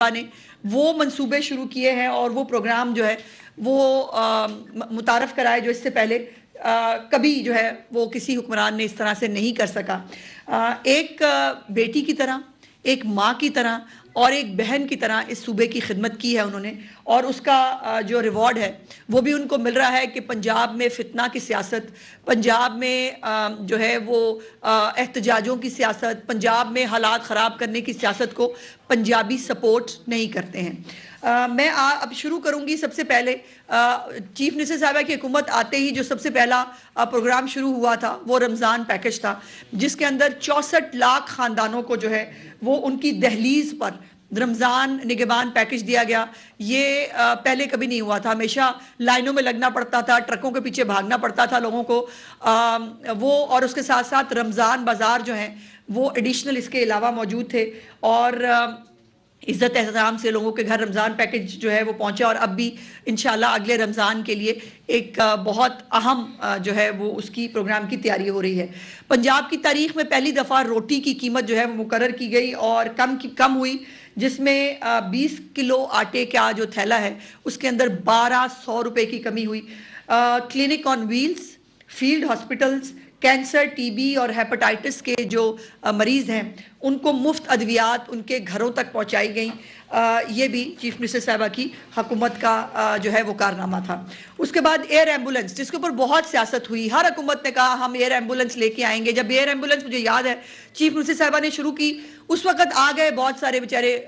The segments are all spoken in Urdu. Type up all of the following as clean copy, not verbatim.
نے وہ منصوبے شروع کیے ہیں اور وہ پروگرام جو ہے وہ متعارف کرائے جو اس سے پہلے کبھی جو ہے وہ کسی حکمران نے اس طرح سے نہیں کر سکا. ایک بیٹی کی طرح، ایک ماں کی طرح اور ایک بہن کی طرح اس صوبے کی خدمت کی ہے انہوں نے، اور اس کا جو ریوارڈ ہے وہ بھی ان کو مل رہا ہے کہ پنجاب میں فتنہ کی سیاست، پنجاب میں جو ہے وہ احتجاجوں کی سیاست، پنجاب میں حالات خراب کرنے کی سیاست کو پنجابی سپورٹ نہیں کرتے ہیں. میں اب شروع کروں گی. سب سے پہلے چیف منسٹر صاحبہ کی حکومت آتے ہی جو سب سے پہلا پروگرام شروع ہوا تھا وہ رمضان پیکج تھا، جس کے اندر 64 لاکھ خاندانوں کو جو ہے وہ ان کی دہلیز پر رمضان نگہبان پیکج دیا گیا. یہ پہلے کبھی نہیں ہوا تھا. ہمیشہ لائنوں میں لگنا پڑتا تھا، ٹرکوں کے پیچھے بھاگنا پڑتا تھا لوگوں کو. وہ اور اس کے ساتھ ساتھ رمضان بازار جو ہیں وہ ایڈیشنل اس کے علاوہ موجود تھے، اور عزت احترام سے لوگوں کے گھر رمضان پیکج جو ہے وہ پہنچا، اور اب بھی انشاءاللہ اگلے رمضان کے لیے ایک بہت اہم جو ہے وہ اس کی پروگرام کی تیاری ہو رہی ہے. پنجاب کی تاریخ میں پہلی دفعہ روٹی کی قیمت جو ہے وہ مقرر کی گئی اور کم ہوئی، جس میں 20 کلو آٹے کا جو تھیلا ہے اس کے اندر 1200 روپے کی کمی ہوئی. Clinic on wheels, field hospitals, cancer, TB بی اور ہیپاٹائٹس کے جو مریض ہیں ان کو مفت ادویات ان کے گھروں تک پہنچائی گئیں. یہ بھی چیف منسٹر صاحبہ کی حکومت کا جو ہے وہ کارنامہ تھا. اس کے بعد ایئر ایمبولنس، جس کے اوپر بہت سیاست ہوئی. ہر حکومت نے کہا ہم ایئر ایمبولنس لے کے آئیں گے. جب ایئر ایمبولنس مجھے یاد ہے چیف منسٹر صاحبہ نے شروع کی، اس وقت آ گئے بہت سارے بیچارے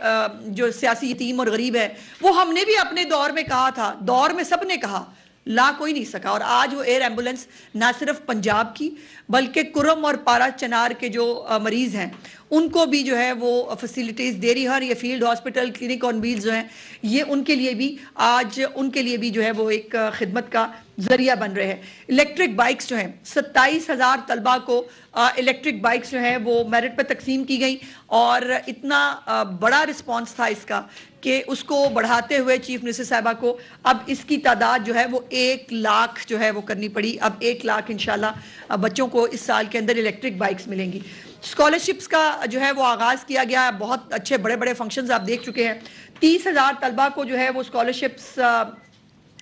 جو سیاسی یتیم اور غریب ہیں. وہ ہم نے بھی اپنے دور میں کہا تھا، دور میں سب نے کہا، لا کوئی نہیں سکا. اور آج وہ ایئر ایمبولنس نہ صرف پنجاب کی بلکہ کرم اور پارا چنار کے جو مریض ہیں ان کو بھی جو ہے وہ فیسیلیٹیز دے رہی ہے. اور یہ field hospital, clinic on Wales جو ہیں یہ ان کے لیے بھی آج ان کے لیے بھی جو ہے وہ ایک خدمت کا ذریعہ بن رہے ہیں. الیکٹرک بائکس جو ہیں 27,000 طلبہ کو الیکٹرک بائکس جو ہیں وہ میرٹ پہ تقسیم کی گئی، اور اتنا بڑا رسپانس تھا اس کا کہ اس کو بڑھاتے ہوئے چیف منسٹر صاحبہ کو اب اس کی تعداد جو ہے وہ 1 لاکھ جو ہے وہ کرنی پڑی. اب 1 لاکھ انشاءاللہ بچوں کو اس سال کے اندر الیکٹرک بائکس ملیں گی. اسکالرشپس کا جو ہے وہ آغاز کیا گیا. بہت اچھے بڑے بڑے فنکشنز آپ دیکھ چکے ہیں. 30,000 طلبہ کو جو ہے وہ اسکالرشپس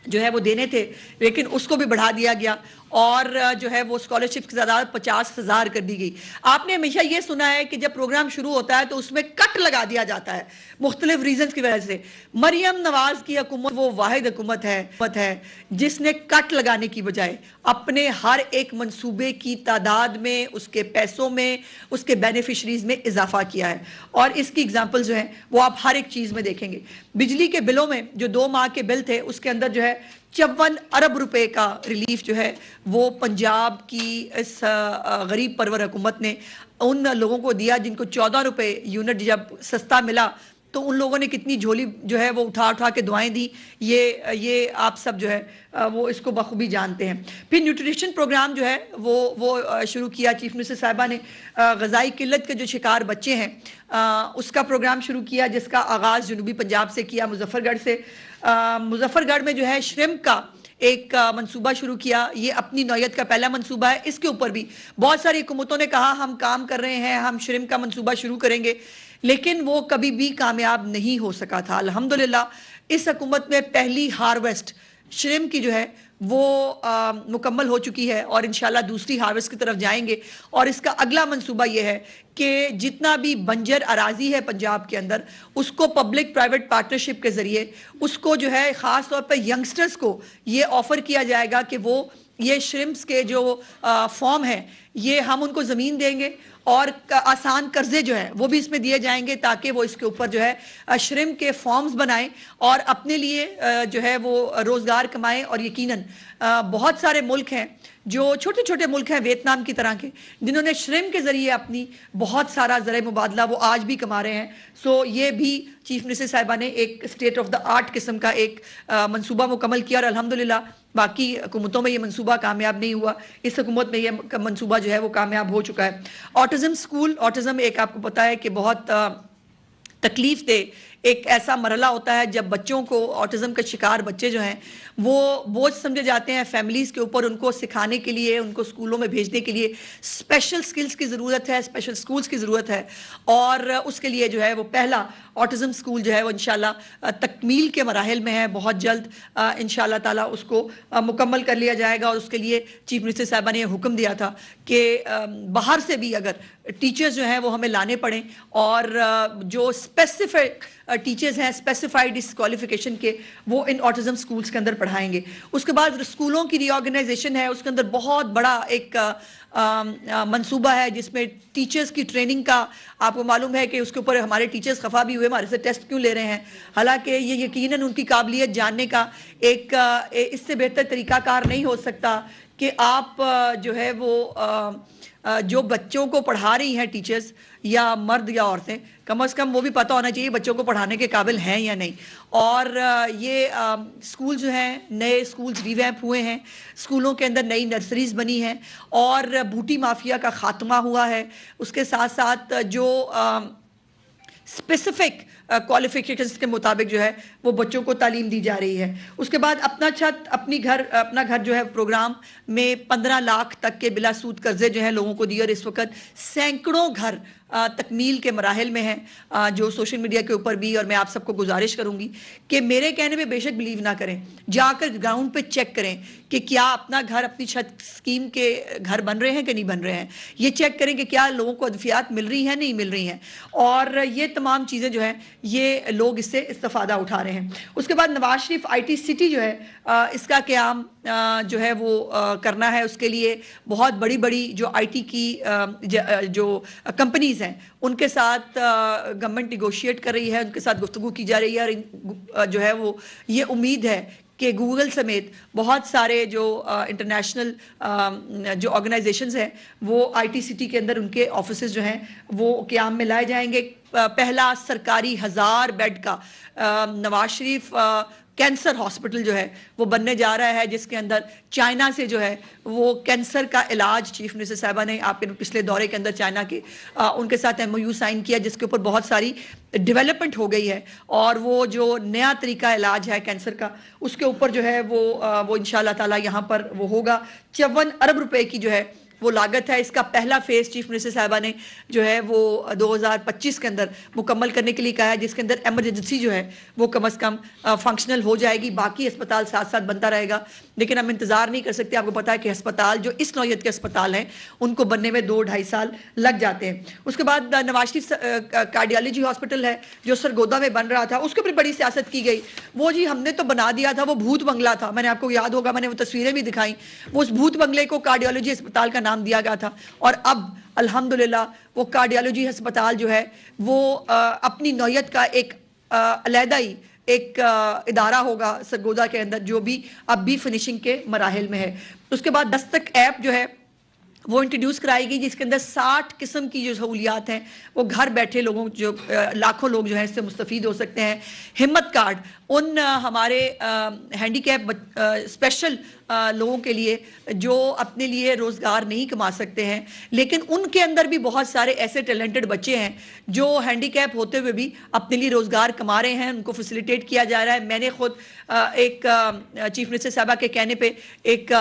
جو ہے وہ دینے تھے، لیکن اس کو بھی بڑھا دیا گیا اور جو ہے وہ اسکالرشپ کی تعداد 50,000 کر دی گئی. آپ نے ہمیشہ یہ سنا ہے کہ جب پروگرام شروع ہوتا ہے تو اس میں کٹ لگا دیا جاتا ہے مختلف ریزنز کی وجہ سے. مریم نواز کی حکومت وہ واحد حکومت ہے جس نے کٹ لگانے کی بجائے اپنے ہر ایک منصوبے کی تعداد میں، اس کے پیسوں میں، اس کے بینیفیشریز میں اضافہ کیا ہے. اور اس کی اگزامپل جو ہیں وہ آپ ہر ایک چیز میں دیکھیں گے. بجلی کے بلوں میں جو 2 ماہ کے بل تھے اس کے اندر جو ہے 54 ارب روپے کا ریلیف جو ہے وہ پنجاب کی اس غریب پرور حکومت نے ان لوگوں کو دیا جن کو 14 روپے یونٹ جب سستا ملا تو ان لوگوں نے کتنی جھولی جو ہے وہ اٹھا کے دعائیں دی. یہ آپ سب جو ہے وہ اس کو بخوبی جانتے ہیں. پھر نیوٹریشن پروگرام جو ہے وہ شروع کیا چیف منسٹر صاحبہ نے. غذائی قلت کے جو شکار بچے ہیں اس کا پروگرام شروع کیا، جس کا آغاز جنوبی پنجاب سے کیا، مظفر گڑھ سے. مظفر گڑھ میں جو ہے شرمپ کا ایک منصوبہ شروع کیا. یہ اپنی نوعیت کا پہلا منصوبہ ہے. اس کے اوپر بھی بہت ساری حکومتوں نے کہا ہم کام کر رہے ہیں، ہم شرمپ کا منصوبہ شروع کریں گے، لیکن وہ کبھی بھی کامیاب نہیں ہو سکا تھا. الحمدللہ اس حکومت میں پہلی ہارویسٹ شرمپ کی جو ہے وہ مکمل ہو چکی ہے، اور انشاءاللہ دوسری ہارویسٹ کی طرف جائیں گے. اور اس کا اگلا منصوبہ یہ ہے کہ جتنا بھی بنجر اراضی ہے پنجاب کے اندر اس کو پبلک پرائیویٹ پارٹنرشپ کے ذریعے اس کو جو ہے خاص طور پہ ینگسٹرز کو یہ آفر کیا جائے گا کہ وہ یہ شرمپس کے جو فارم ہیں یہ ہم ان کو زمین دیں گے اور آسان قرضے جو ہیں وہ بھی اس میں دیے جائیں گے تاکہ وہ اس کے اوپر جو ہے شرمپ کے فارمز بنائیں اور اپنے لیے جو ہے وہ روزگار کمائیں. اور یقیناً بہت سارے ملک ہیں جو چھوٹے چھوٹے ملک ہیں ویتنام کی طرح کے جنہوں نے شرمپ کے ذریعے اپنی بہت سارا زرعی مبادلہ وہ آج بھی کما رہے ہیں. سو یہ بھی چیف منسٹر صاحبہ نے ایک اسٹیٹ آف دا آرٹ قسم کا ایک منصوبہ مکمل کیا، اور الحمدللہ باقی حکومتوں میں یہ منصوبہ کامیاب نہیں ہوا، اس حکومت میں یہ منصوبہ جو ہے وہ کامیاب ہو چکا ہے. آٹزم سکول، آٹزم ایک آپ کو پتا ہے کہ بہت تکلیف دہ ایک ایسا مرحلہ ہوتا ہے جب بچوں کو آٹزم کا شکار بچے جو ہیں وہ بوجھ سمجھے جاتے ہیں فیملیز کے اوپر. ان کو سکھانے کے لیے, ان کو اسکولوں میں بھیجنے کے لیے اسپیشل سکلز کی ضرورت ہے, اسپیشل اسکولز کی ضرورت ہے, اور اس کے لیے جو ہے وہ پہلا آٹزم اسکول جو ہے وہ انشاءاللہ تکمیل کے مراحل میں ہے. بہت جلد انشاءاللہ تعالیٰ اس کو مکمل کر لیا جائے گا, اور اس کے لیے چیف منسٹر صاحبہ نے یہ حکم دیا تھا کہ باہر سے بھی اگر ٹیچرز جو ہیں وہ ہمیں لانے پڑیں, اور جو اسپیسیفک ٹیچرز ہیں اسپیسیفائڈ اس کوالیفیکیشن کے, وہ ان آٹزم اسکولس کے اندر پڑھائیں گے. اس کے بعد اسکولوں کی ری آرگنائزیشن ہے, اس کے اندر بہت بڑا ایک منصوبہ ہے جس میں ٹیچرز کی ٹریننگ کا, آپ کو معلوم ہے کہ اس کے اوپر ہمارے ٹیچرز خفا بھی ہوئے ہمارے سے ٹیسٹ کیوں لے رہے ہیں, حالانکہ یہ یقیناً ان کی قابلیت جاننے کا ایک اس سے بہتر طریقہ کار نہیں ہو سکتا کہ آپ جو ہے وہ جو بچوں کو پڑھا رہی ہیں ٹیچرز یا مرد یا عورتیں, کم از کم وہ بھی پتہ ہونا چاہیے بچوں کو پڑھانے کے قابل ہیں یا نہیں. اور یہ اسکول جو ہیں نئے اسکولز ریویمپ ہوئے ہیں, اسکولوں کے اندر نئی نرسریز بنی ہیں, اور بوٹی مافیا کا خاتمہ ہوا ہے. اس کے ساتھ ساتھ جو اسپیسیفک کوالیفیکیشنز کے مطابق جو ہے وہ بچوں کو تعلیم دی جا رہی ہے. اس کے بعد اپنا چھت اپنا گھر جو ہے پروگرام میں 15 لاکھ تک کے بلا سود قرضے جو ہیں لوگوں کو دیے, اور اس وقت سینکڑوں گھر تکمیل کے مراحل میں ہیں جو سوشل میڈیا کے اوپر بھی. اور میں آپ سب کو گزارش کروں گی کہ میرے کہنے پہ بے شک بلیو نہ کریں, جا کر گراؤنڈ پہ چیک کریں کہ کیا اپنا گھر اپنی چھت اسکیم کے گھر بن رہے ہیں کہ نہیں بن رہے ہیں. یہ چیک کریں کہ کیا لوگوں کو ادفیات مل رہی ہیں نہیں مل رہی ہیں, اور یہ تمام چیزیں جو ہیں یہ لوگ اس سے استفادہ اٹھا رہے ہیں. اس کے بعد Nawaz Sharif I T city جو ہے اس کا قیام جو ہے وہ کرنا ہے. اس کے لیے بہت بڑی بڑی جو آئی ٹی کی جو کمپنیز ہیں ان کے ساتھ گورنمنٹ نیگوشیٹ کر رہی ہے, ان کے ساتھ گفتگو کی جا رہی ہے, اور جو ہے وہ یہ امید ہے کہ گوگل سمیت بہت سارے جو انٹرنیشنل جو آرگنائزیشنز ہیں وہ آئی ٹی سٹی کے اندر ان کے آفیسز جو ہیں وہ قیام میں لائے جائیں گے. پہلا سرکاری 1000 بیڈ کا نواز شریف کینسر ہاسپٹل جو ہے وہ بننے جا رہا ہے, جس کے اندر چائنا سے جو ہے وہ کینسر کا علاج چیف منسٹر صاحبہ نے آپ کے پچھلے دورے کے اندر چائنا کے ان کے ساتھ MOU سائن کیا, جس کے اوپر بہت ساری ڈیولپمنٹ ہو گئی ہے, اور وہ جو نیا طریقہ علاج ہے کینسر کا اس کے اوپر جو ہے وہ انشاءاللہ تعالی یہاں پر وہ ہوگا. 54 ارب روپے کی جو ہے وہ لاگت ہے. اس کا پہلا فیز چیف منسٹر صاحبہ نے جو ہے وہ 2025 کے اندر مکمل کرنے کے لیے کہا ہے, جس کے اندر ایمرجنسی جو ہے وہ کم از کم فنکشنل ہو جائے گی. باقی اسپتال ساتھ ساتھ بنتا رہے گا, لیکن ہم انتظار نہیں کر سکتے. آپ کو پتا ہے کہ ہسپتال جو اس نوعیت کے اسپتال ہیں ان کو بننے میں 2-2.5 سال لگ جاتے ہیں. اس کے بعد نواز شریف کارڈیالوجی ہاسپٹل ہے جو سرگودا میں بن رہا تھا, اس کے اوپر بڑی سیاست کی گئی. وہ جی ہم نے تو بنا دیا تھا, وہ بھوت بنگلہ تھا, میں نے آپ کو یاد ہوگا میں نے وہ تصویریں بھی دکھائیں, وہ اس بھوت بنگلے کو کارڈیالوجی اسپتال کا نام دیا گیا تھا, اور اب الحمدللہ وہ کارڈیالوجی ہسپتال جو ہے وہ اپنی نوعیت کا ایک علیحدہ ہی ایک ادارہ ہوگا سرگودا کے اندر, جو بھی اب بھی فنیشنگ کے مراحل میں ہے. اس کے بعد دستک ایپ جو ہے وہ انٹروڈیوس کرائی گئی, جس کے اندر 60 قسم کی جو سہولیات ہیں وہ گھر بیٹھے لوگوں جو لاکھوں لوگ جو ہیں اس سے مستفید ہو سکتے ہیں. ہمت کارڈ ان ہمارے ہینڈی کیپ اسپیشل لوگوں کے لیے جو اپنے لیے روزگار نہیں کما سکتے ہیں, لیکن ان کے اندر بھی بہت سارے ایسے ٹیلنٹڈ بچے ہیں جو ہینڈی کیپ ہوتے ہوئے بھی اپنے لیے روزگار کما رہے ہیں, ان کو فیسیلیٹیٹ کیا جا رہا ہے. میں نے خود ایک چیف منسٹر صاحبہ کے کہنے پہ ایک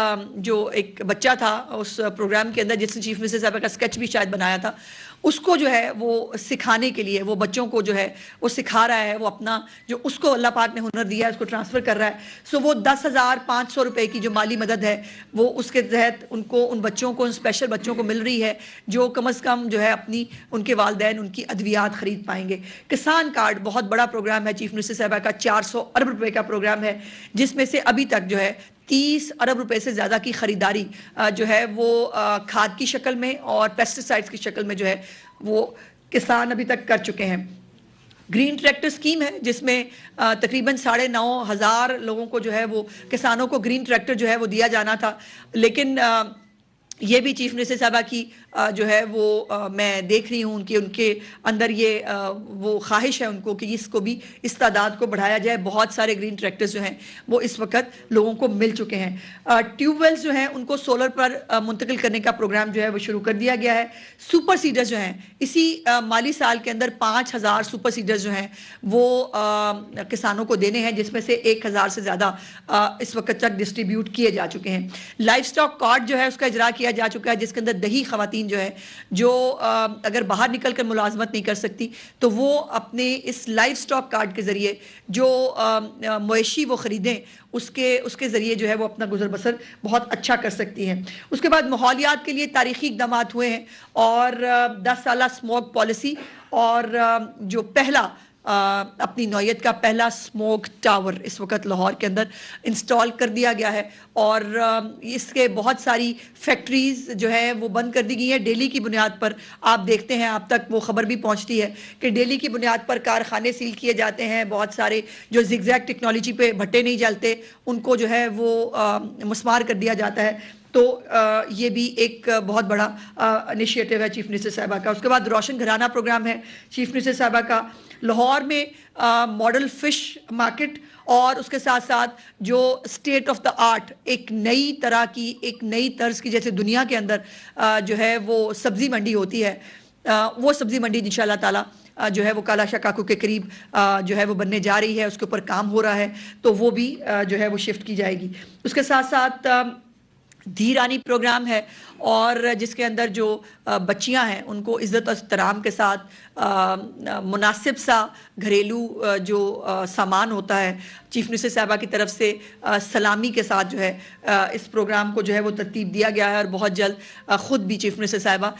بچہ تھا اس پروگرام کے اندر جس نے چیف منسٹر صاحبہ کا اسکیچ بھی شاید بنایا تھا, اس کو جو ہے وہ سکھانے کے لیے وہ بچوں کو جو ہے وہ سکھا رہا ہے, وہ اپنا جو اس کو اللہ پاک نے ہنر دیا ہے اس کو ٹرانسفر کر رہا ہے. سو وہ 10,500 روپے کی جو مالی مدد ہے وہ اس کے تحت ان بچوں کو, ان اسپیشل بچوں کو مل رہی ہے جو کم از کم جو ہے اپنی ان کے والدین ان کی ادویات خرید پائیں گے. کسان کارڈ بہت بڑا پروگرام ہے چیف منسٹر صاحبہ کا, 400 ارب روپے کا پروگرام ہے, جس میں سے ابھی تک جو ہے 30 ارب روپے سے زیادہ کی خریداری جو ہے وہ کھاد کی شکل میں اور پیسٹیسائڈز کی شکل میں جو ہے وہ کسان ابھی تک کر چکے ہیں. گرین ٹریکٹر سکیم ہے جس میں تقریباً 9,500 لوگوں کو جو ہے وہ کسانوں کو گرین ٹریکٹر جو ہے وہ دیا جانا تھا, لیکن یہ بھی چیف منسٹر صاحبہ کی جو ہے وہ میں دیکھ رہی ہوں ان کے اندر یہ وہ خواہش ہے ان کو کہ اس کو بھی اس تعداد کو بڑھایا جائے. بہت سارے گرین ٹریکٹرز جو ہیں وہ اس وقت لوگوں کو مل چکے ہیں. ٹیوب ویلز جو ہیں ان کو سولر پر منتقل کرنے کا پروگرام جو ہے وہ شروع کر دیا گیا ہے. سپر سیڈرز جو ہیں اسی مالی سال کے اندر 5,000 سپر سیڈرز جو ہیں وہ کسانوں کو دینے ہیں، جس میں سے 1,000 سے زیادہ اس وقت تک ڈسٹریبیوٹ کیے جا چکے ہیں. لائف سٹاک کارڈ جو ہے اس کا اجرا کیا جا چکا ہے، جس کے اندر دیہی خواتین جو ہے جو اگر باہر نکل کر ملازمت نہیں کر سکتی تو وہ اپنے اس لائف سٹاک کارڈ کے ذریعے جو مویشی وہ خریدیں اس کے ذریعے جو ہے وہ اپنا گزر بسر بہت اچھا کر سکتی ہیں. اس کے بعد ماحولیات کے لیے تاریخی اقدامات ہوئے ہیں اور 10 سالہ اسموگ پالیسی اور جو پہلا اپنی نوعیت کا پہلا اسموگ ٹاور اس وقت لاہور کے اندر انسٹال کر دیا گیا ہے اور اس کے بہت ساری فیکٹریز جو ہے وہ بند کر دی گئی ہیں. ڈیلی کی بنیاد پر آپ دیکھتے ہیں، آپ تک وہ خبر بھی پہنچتی ہے کہ ڈیلی کی بنیاد پر کارخانے سیل کیے جاتے ہیں. بہت سارے جو زگ زیگ ٹیکنالوجی پہ بھٹے نہیں جلتے ان کو جو ہے وہ مسمار کر دیا جاتا ہے. تو یہ بھی ایک بہت بڑا انیشیٹو ہے چیف منسٹر صاحبہ کا. اس کے بعد روشن گھرانہ پروگرام ہے چیف منسٹر صاحبہ کا. لاہور میں ماڈل فش مارکیٹ اور اس کے ساتھ ساتھ جو اسٹیٹ آف دا آرٹ ایک نئی طرح کی ایک نئی طرز کی، جیسے دنیا کے اندر جو ہے وہ سبزی منڈی ہوتی ہے، وہ سبزی منڈی انشاءاللہ تعالی جو ہے وہ کالا شاہ کاکو کے قریب جو ہے وہ بننے جا رہی ہے. اس کے اوپر کام ہو رہا ہے تو وہ بھی جو ہے وہ شفٹ کی جائے گی. اس کے ساتھ ساتھ دھی رانی پروگرام ہے اور جس کے اندر جو بچیاں ہیں ان کو عزت اور احترام کے ساتھ مناسب سا گھریلو جو سامان ہوتا ہے چیف منسٹر صاحبہ کی طرف سے سلامی کے ساتھ جو ہے اس پروگرام کو جو ہے وہ ترتیب دیا گیا ہے اور بہت جلد خود بھی چیف منسٹر صاحبہ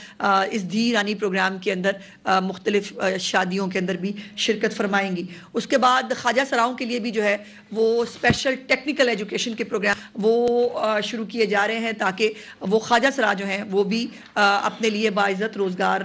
اس دھی رانی پروگرام کے اندر مختلف شادیوں کے اندر بھی شرکت فرمائیں گی. اس کے بعد خواجہ سراؤں کے لیے بھی جو ہے وہ اسپیشل ٹیکنیکل ایجوکیشن کے پروگرام وہ شروع کیے جا رہے ہیں تاکہ وہ خواجہ سرا جو ہیں وہ بھی اپنے لیے باعزت روزگار